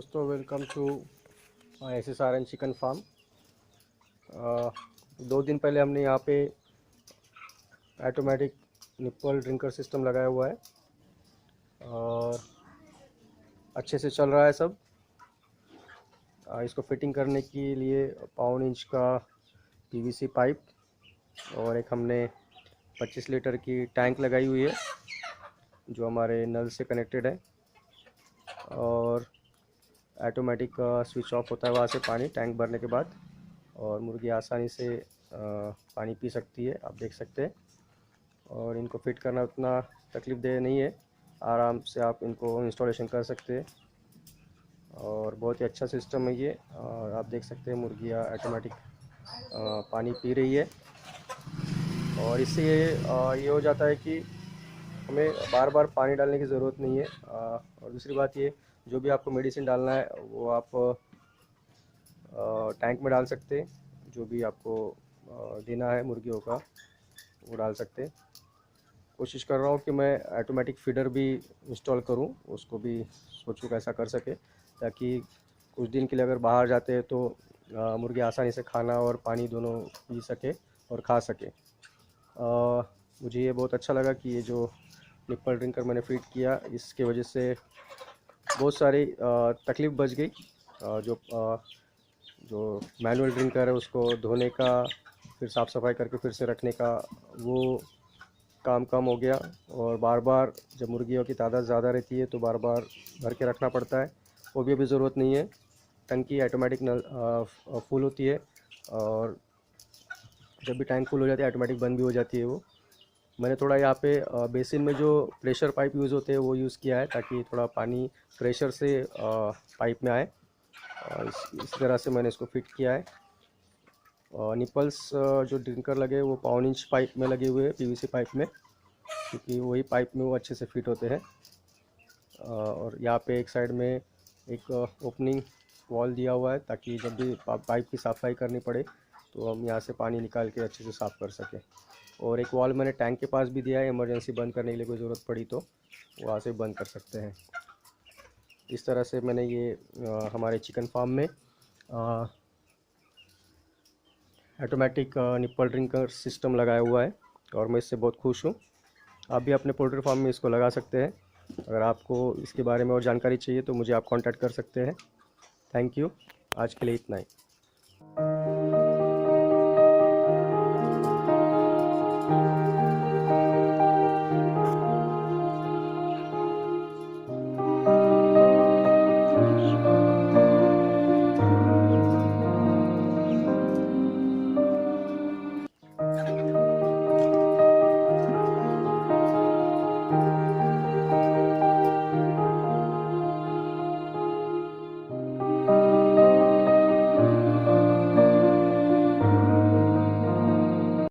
दोस्तों, welcome to SSRN chicken farm. 2 दिन पहले हमने यहाँ पे ऑटोमेटिक निप्पल ड्रिंकर सिस्टम लगाया हुआ है और अच्छे से चल रहा है सब। इसको फिटिंग करने के लिए 1.25 इंच का PVC पाइप और एक हमने 25 लीटर की टैंक लगाई हुई है जो हमारे नल से कनेक्टेड है, और ऑटोमेटिक स्विच ऑफ होता है वहाँ से पानी टैंक भरने के बाद, और मुर्गी आसानी से पानी पी सकती है, आप देख सकते हैं। और इनको फिट करना उतना तकलीफ देह नहीं है, आराम से आप इनको इंस्टॉलेशन कर सकते हैं और बहुत ही अच्छा सिस्टम है ये। और आप देख सकते हैं मुर्गियाँ ऑटोमेटिक पानी पी रही है, और इससे ये हो जाता है कि हमें बार बार पानी डालने की ज़रूरत नहीं है। और दूसरी बात ये, जो भी आपको मेडिसिन डालना है वो आप टैंक में डाल सकते हैं, जो भी आपको देना है मुर्गियों का वो डाल सकते हैं। कोशिश कर रहा हूँ कि मैं ऑटोमेटिक फीडर भी इंस्टॉल करूँ, उसको भी सोचूँ कैसा कर सके, ताकि कुछ दिन के लिए अगर बाहर जाते हैं तो मुर्गी आसानी से खाना और पानी दोनों पी सके और खा सके। मुझे ये बहुत अच्छा लगा कि ये जो निप्पल ड्रिंकर मैंने फिट किया, इसके वजह से बहुत सारी तकलीफ़ बच गई। जो मैनुअल ड्रिंकर है उसको धोने का, फिर साफ़ सफाई करके फिर से रखने का, वो काम कम हो गया। और बार बार जब मुर्गियों की तादाद ज़्यादा रहती है तो बार बार भर के रखना पड़ता है, वो भी अभी ज़रूरत नहीं है। टंकी ऑटोमेटिक फुल होती है, और जब भी टैंक फुल हो जाती है ऑटोमेटिक बंद भी हो जाती है वो। मैंने थोड़ा यहाँ पे बेसिन में जो प्रेशर पाइप यूज़ होते हैं वो यूज़ किया है, ताकि थोड़ा पानी प्रेशर से पाइप में आए, और इस तरह से मैंने इसको फिट किया है। और निपल्स जो ड्रिंकर लगे वो 1.25 इंच पाइप में लगे हुए हैं, PVC पाइप में, क्योंकि वही पाइप में वो अच्छे से फिट होते हैं। और यहाँ पे एक साइड में एक ओपनिंग वॉल दिया हुआ है, ताकि जब भी पाइप की सफाई करनी पड़े तो हम यहाँ से पानी निकाल के अच्छे से साफ़ कर सकें। और एक वॉल मैंने टैंक के पास भी दिया है, इमरजेंसी बंद करने के लिए कोई ज़रूरत पड़ी तो वहाँ से बंद कर सकते हैं। इस तरह से मैंने ये हमारे चिकन फार्म में ऑटोमेटिक निप्पल ड्रिंकर सिस्टम लगाया हुआ है, और मैं इससे बहुत खुश हूँ। आप भी अपने पोल्ट्री फार्म में इसको लगा सकते हैं। अगर आपको इसके बारे में और जानकारी चाहिए तो मुझे आप कांटेक्ट कर सकते हैं। Thank you. आज के लिए इतना ही।